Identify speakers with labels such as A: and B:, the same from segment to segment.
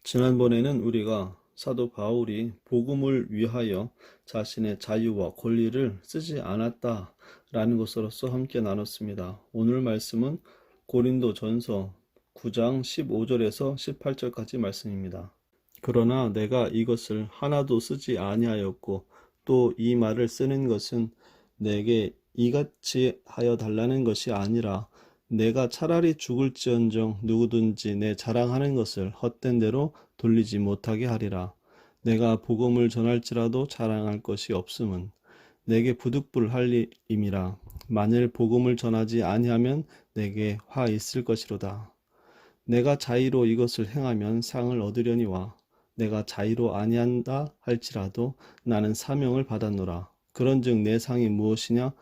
A: 지난번에는 우리가 사도 바울이 복음을 위하여 자신의 자유와 권리를 쓰지 않았다라는 것으로서 함께 나눴습니다. 오늘 말씀은 고린도전서 9장 15절에서 18절까지 말씀입니다. 그러나 내가 이것을 하나도 쓰지 아니하였고 또 이 말을 쓰는 것은 내게 이같이 하여 달라는 것이 아니라 내가 차라리 죽을지언정 누구든지 내 자랑하는 것을 헛된 대로 돌리지 못하게 하리라. 내가 복음을 전할지라도 자랑할 것이 없음은 내게 부득불할 임이라. 만일 복음을 전하지 아니하면 내게 화 있을 것이로다. 내가 자의로 이것을 행하면 상을 얻으려니와 내가 자의로 아니한다 할지라도 나는 사명을 받았노라. 그런즉 내 상이 무엇이냐?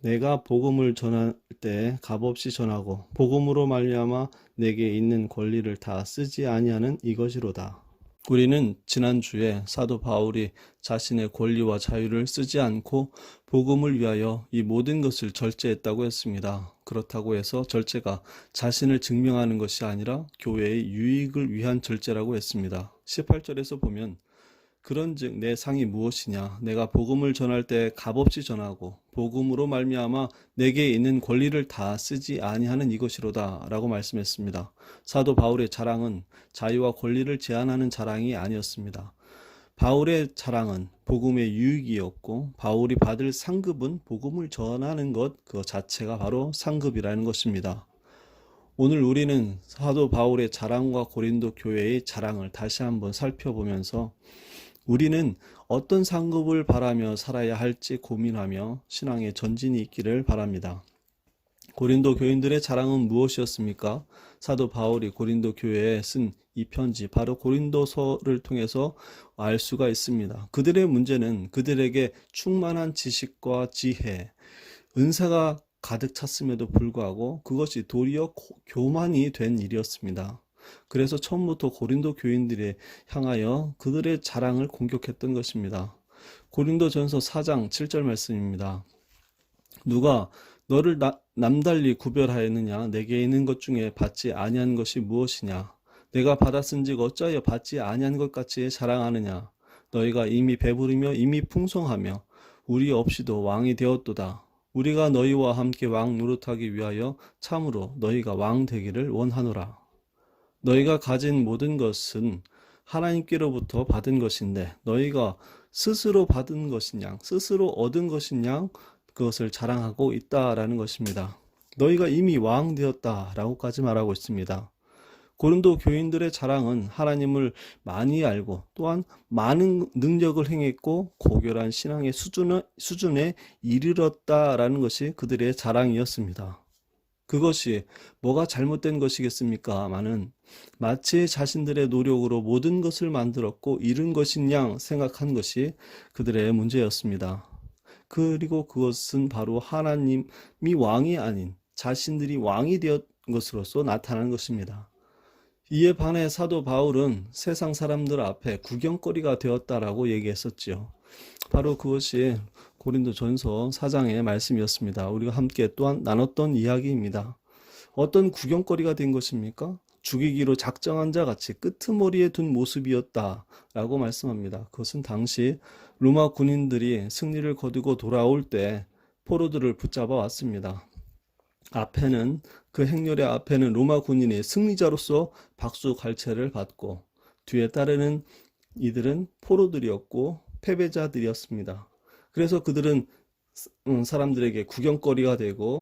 A: 내가 복음을 전할 때 값없이 전하고 복음으로 말미암아 내게 있는 권리를 다 쓰지 아니하는 이것이로다. 우리는 지난주에 사도 바울이 자신의 권리와 자유를 쓰지 않고 복음을 위하여 이 모든 것을 절제했다고 했습니다. 그렇다고 해서 절제가 자신을 증명하는 것이 아니라 교회의 유익을 위한 절제라고 했습니다. 18절에서 보면 그런즉 내 상이 무엇이냐? 내가 복음을 전할 때 값없이 전하고 복음으로 말미암아 내게 있는 권리를 다 쓰지 아니하는 이것이로다 라고 말씀했습니다. 사도 바울의 자랑은 자유와 권리를 제한하는 자랑이 아니었습니다. 바울의 자랑은 복음의 유익이었고 바울이 받을 상급은 복음을 전하는 것 그 자체가 바로 상급이라는 것입니다. 오늘 우리는 사도 바울의 자랑과 고린도 교회의 자랑을 다시 한번 살펴보면서 우리는 어떤 상급을 바라며 살아야 할지 고민하며 신앙의 전진이 있기를 바랍니다. 고린도 교인들의 자랑은 무엇이었습니까? 사도 바울이 고린도 교회에 쓴 이 편지, 바로 고린도서를 통해서 알 수가 있습니다. 그들의 문제는 그들에게 충만한 지식과 지혜, 은사가 가득 찼음에도 불구하고 그것이 도리어 교만이 된 일이었습니다. 그래서 처음부터 고린도 교인들에 향하여 그들의 자랑을 공격했던 것입니다. 고린도전서 4장 7절 말씀입니다. 누가 너를 남달리 구별하였느냐? 내게 있는 것 중에 받지 아니한 것이 무엇이냐? 내가 받았은즉 어찌하여 받지 아니한 것 같이 자랑하느냐? 너희가 이미 배부르며 이미 풍성하며 우리 없이도 왕이 되었도다. 우리가 너희와 함께 왕 노릇하기 위하여 참으로 너희가 왕 되기를 원하노라. 너희가 가진 모든 것은 하나님께로부터 받은 것인데 너희가 스스로 받은 것이냐 스스로 얻은 것이냐 그것을 자랑하고 있다라는 것입니다. 너희가 이미 왕 되었다라고까지 말하고 있습니다. 고린도 교인들의 자랑은 하나님을 많이 알고 또한 많은 능력을 행했고 고결한 신앙의 수준에 이르렀다라는 것이 그들의 자랑이었습니다. 그것이 뭐가 잘못된 것이겠습니까?마는 마치 자신들의 노력으로 모든 것을 만들었고 이룬 것인 양 생각한 것이 그들의 문제였습니다. 그리고 그것은 바로 하나님이 왕이 아닌 자신들이 왕이 되었 것으로서 나타나는 것입니다. 이에 반해 사도 바울은 세상 사람들 앞에 구경거리가 되었다라고 얘기했었지요. 바로 그것이 고린도전서 4장의 말씀이었습니다. 우리가 함께 또한 나눴던 이야기입니다. 어떤 구경거리가 된 것입니까? 죽이기로 작정한 자 같이 끄트머리에 둔 모습이었다라고 말씀합니다. 그것은 당시 로마 군인들이 승리를 거두고 돌아올 때 포로들을 붙잡아 왔습니다. 앞에는 그 행렬의 앞에는 로마 군인이 승리자로서 박수 갈채를 받고 뒤에 따르는 이들은 포로들이었고 패배자들이었습니다. 그래서 그들은 사람들에게 구경거리가 되고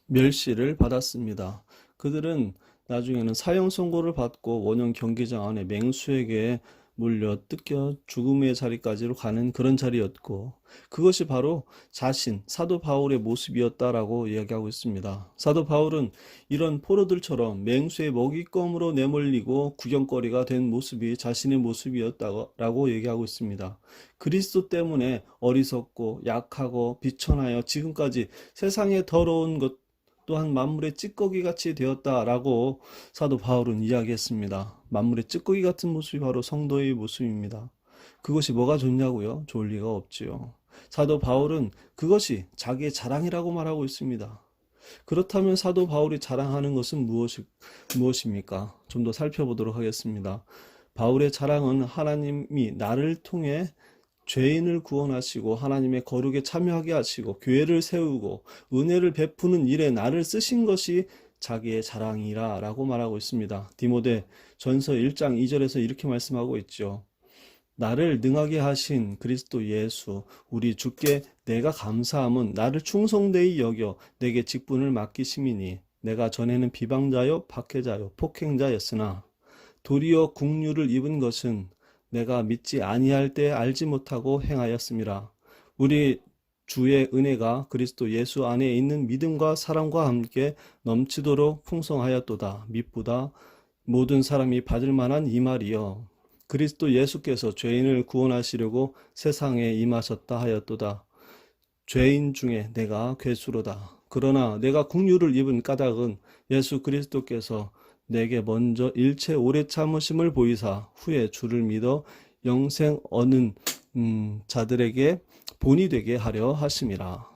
A: 멸시를 받았습니다. 그들은 나중에는 사형 선고를 받고 원형 경기장 안에 맹수에게 물려 뜯겨 죽음의 자리까지로 가는 그런 자리였고 그것이 바로 사도 바울의 모습이었다라고 이야기하고 있습니다. 사도 바울은 이런 포로들처럼 맹수의 먹잇감으로 내몰리고 구경거리가 된 모습이 자신의 모습이었다고 얘기하고 있습니다. 그리스도 때문에 어리석고 약하고 비천하여 지금까지 세상에 더러운 것 또한 만물의 찌꺼기 같이 되었다라고 사도 바울은 이야기했습니다. 만물의 찌꺼기 같은 모습이 바로 성도의 모습입니다. 그것이 뭐가 좋냐고요? 좋을 리가 없지요. 사도 바울은 그것이 자기의 자랑이라고 말하고 있습니다. 그렇다면 사도 바울이 자랑하는 것은 무엇입니까? 좀 더 살펴보도록 하겠습니다. 바울의 자랑은 하나님이 나를 통해 죄인을 구원하시고 하나님의 거룩에 참여하게 하시고 교회를 세우고 은혜를 베푸는 일에 나를 쓰신 것이 자기의 자랑이라 라고 말하고 있습니다. 디모데 전서 1장 2절에서 이렇게 말씀하고 있죠. 나를 능하게 하신 그리스도 예수 우리 주께 내가 감사함은 나를 충성되이 여겨 내게 직분을 맡기심이니 내가 전에는 비방자요 박해자요 폭행자였으나 도리어 국류를 입은 것은 내가 믿지 아니할 때 알지 못하고 행하였음이라. 우리 주의 은혜가 그리스도 예수 안에 있는 믿음과 사랑과 함께 넘치도록 풍성하였도다. mit보다 모든 사람이 받을 만한 이 말이여. 그리스도 예수께서 죄인을 구원하시려고 세상에 임하셨다 하였도다. 죄인 중에 내가 괴수로다. 그러나 내가 국류를 입은 까닭은 예수 그리스도께서 내게 먼저 일체 오래 참으심을 보이사 후에 주를 믿어 영생 얻는 자들에게 본이 되게 하려 하심이라.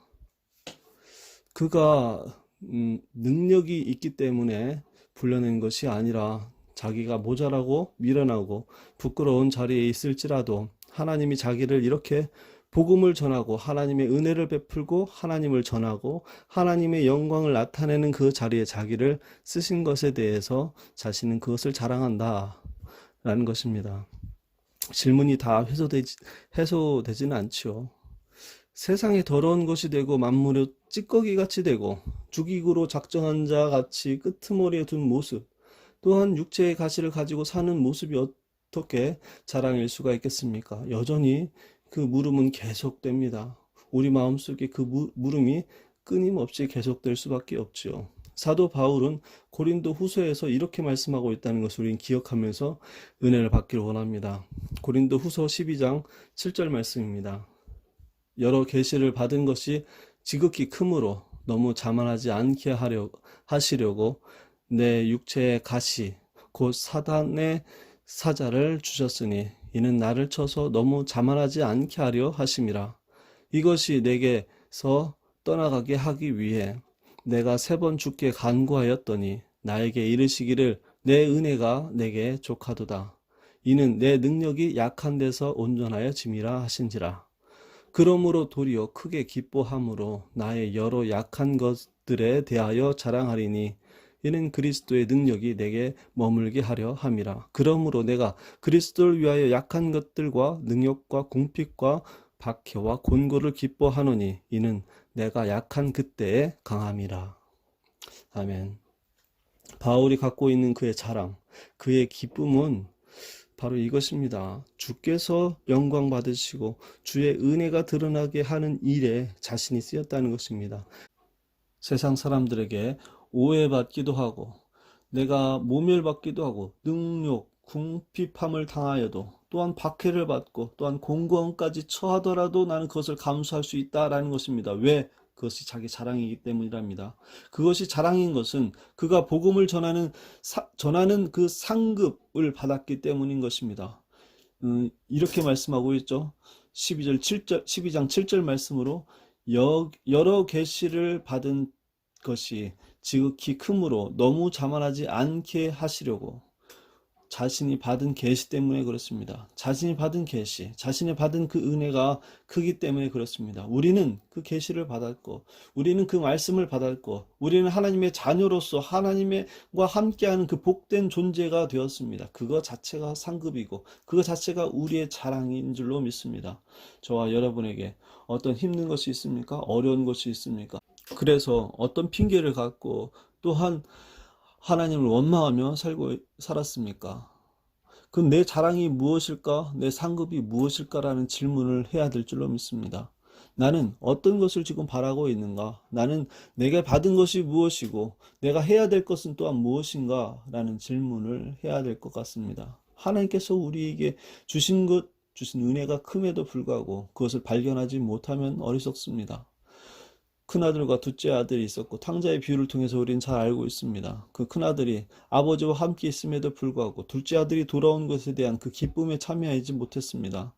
A: 그가 능력이 있기 때문에 불러낸 것이 아니라 자기가 모자라고 미련하고 부끄러운 자리에 있을지라도 하나님이 자기를 이렇게 복음을 전하고 하나님의 은혜를 베풀고 하나님을 전하고 하나님의 영광을 나타내는 그 자리에 자기를 쓰신 것에 대해서 자신은 그것을 자랑한다 라는 것입니다. 질문이 다 해소되지는 않죠. 세상에 더러운 것이 되고 만물의 찌꺼기같이 되고 죽이기로 작정한 자 같이 끄트머리에 둔 모습, 또한 육체의 가시를 가지고 사는 모습이 어떻게 자랑일 수가 있겠습니까? 여전히 그 물음은 계속됩니다. 우리 마음속에 그 물음이 끊임없이 계속될 수밖에 없죠. 사도 바울은 고린도 후서에서 이렇게 말씀하고 있다는 것을 우리는 기억하면서 은혜를 받기를 원합니다. 고린도 후서 12장 7절 말씀입니다. 여러 계시를 받은 것이 지극히 크므로 너무 자만하지 않게 하시려고 내 육체의 가시 곧 사단의 사자를 주셨으니 이는 나를 쳐서 너무 자만하지 않게 하려 하심이라. 이것이 내게서 떠나가게 하기 위해 내가 3번 주께 간구하였더니 나에게 이르시기를 내 은혜가 내게 족하도다. 이는 내 능력이 약한 데서 온전하여 짐이라 하신지라. 그러므로 도리어 크게 기뻐함으로 나의 여러 약한 것들에 대하여 자랑하리니 이는 그리스도의 능력이 내게 머물게 하려 함이라. 그러므로 내가 그리스도를 위하여 약한 것들과 능력과 궁핍과 박해와 곤고를 기뻐하노니 이는 내가 약한 그때에 강함이라. 아멘. 바울이 갖고 있는 그의 자랑, 그의 기쁨은 바로 이것입니다. 주께서 영광 받으시고 주의 은혜가 드러나게 하는 일에 자신이 쓰였다는 것입니다. 세상 사람들에게 오해받기도 하고 내가 모멸받기도 하고 능욕, 궁핍함을 당하여도 또한 박해를 받고 또한 공고함까지 처하더라도 나는 그것을 감수할 수 있다라는 것입니다. 왜? 그것이 자기 자랑이기 때문이랍니다. 그것이 자랑인 것은 그가 복음을 전하는 그 상급을 받았기 때문인 것입니다. 이렇게 말씀하고 있죠. 12장 7절 말씀으로 여러 계시를 받은 것이 지극히 크므로 너무 자만하지 않게 하시려고 자신이 받은 계시 때문에 그렇습니다. 자신이 받은 계시, 자신이 받은 그 은혜가 크기 때문에 그렇습니다. 우리는 그 계시를 받았고 우리는 그 말씀을 받았고 우리는 하나님의 자녀로서 하나님과 함께하는 그 복된 존재가 되었습니다. 그거 자체가 상급이고 그거 자체가 우리의 자랑인 줄로 믿습니다. 저와 여러분에게 어떤 힘든 것이 있습니까? 어려운 것이 있습니까? 그래서 어떤 핑계를 갖고 또한 하나님을 원망하며 살았습니까? 그럼 내 자랑이 무엇일까? 내 상급이 무엇일까라는 질문을 해야 될 줄로 믿습니다. 나는 어떤 것을 지금 바라고 있는가? 나는 내가 받은 것이 무엇이고 내가 해야 될 것은 또한 무엇인가? 라는 질문을 해야 될 것 같습니다. 하나님께서 우리에게 주신 은혜가 큼에도 불구하고 그것을 발견하지 못하면 어리석습니다. 큰아들과 둘째 아들이 있었고 탕자의 비유를 통해서 우리는 잘 알고 있습니다. 그 큰아들이 아버지와 함께 있음에도 불구하고 둘째 아들이 돌아온 것에 대한 그 기쁨에 참여하지 못했습니다.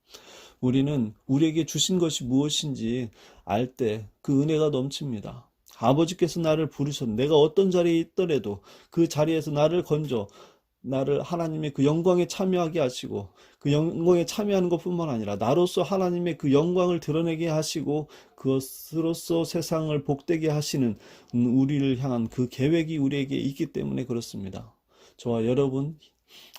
A: 우리는 우리에게 주신 것이 무엇인지 알 때 그 은혜가 넘칩니다. 아버지께서 나를 부르셨, 내가 어떤 자리에 있더라도 그 자리에서 나를 건져 나를 하나님의 그 영광에 참여하게 하시고, 그 영광에 참여하는 것뿐만 아니라 나로서 하나님의 그 영광을 드러내게 하시고 그것으로서 세상을 복되게 하시는 우리를 향한 그 계획이 우리에게 있기 때문에 그렇습니다. 저와 여러분,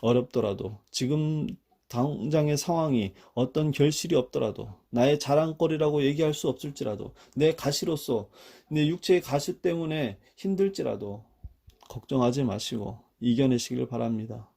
A: 어렵더라도, 지금 당장의 상황이 어떤 결실이 없더라도, 나의 자랑거리라고 얘기할 수 없을지라도, 내 가시로서 내 육체의 가시 때문에 힘들지라도 걱정하지 마시고 이겨내시길 바랍니다.